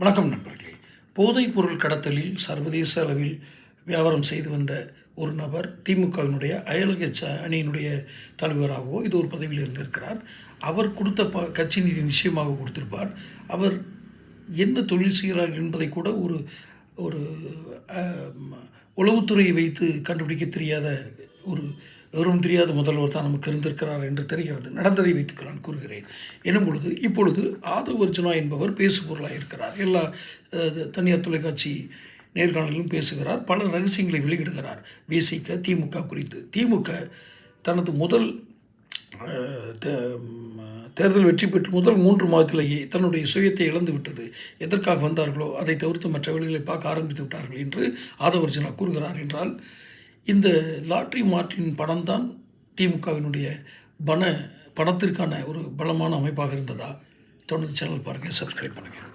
வணக்கம் நண்பர்களே. போதைப் பொருள் கடத்தலில் சர்வதேச அளவில் வியாபாரம் செய்து வந்த ஒரு நபர் திமுகவினுடைய அயலக அணியினுடைய தலைவராகவோ இது ஒரு பதவியில் இருந்திருக்கிறார். அவர் கொடுத்த கட்சி நிதி நிச்சயமாக கொடுத்திருப்பார். அவர் என்ன தொழில் செய்கிறார் என்பதை கூட ஒரு ஒரு உளவுத்துறையை வைத்து கண்டுபிடிக்க தெரியாத ஒரு விவரம் தெரியாத முதல்வர் தான் நமக்கு இருந்திருக்கிறார் என்று தெரிகிறது. நடந்ததை வைத்து நான் கூறுகிறேன். எனும் பொழுது இப்பொழுது ஆதவ் அர்ஜுனா என்பவர் பேசுபொருளாக இருக்கிறார். எல்லா தனியார் தொலைக்காட்சி நேர்காணலிலும் பேசுகிறார். பல ரகசியங்களை வெளியிடுகிறார். விசிக திமுக குறித்து. திமுக தனது முதல் தேர்தல் வெற்றி பெற்று முதல் 3 மாதத்திலேயே தன்னுடைய சுயத்தை இழந்து விட்டது. எதற்காக வந்தார்களோ அதை தவிர்த்து மற்ற வழிகளை பார்க்க ஆரம்பித்து விட்டார்கள் என்று ஆதவ் அர்ஜுனா கூறுகிறார். என்றால் இந்த லாட்ரி மார்ட்டின் பணம் தான் திமுகவினுடைய பணத்திற்கான ஒரு பலமான அமைப்பாக இருந்ததா? தொடர்ந்து சேனல் பாருங்கள், சப்ஸ்கிரைப் பண்ணுங்கள்.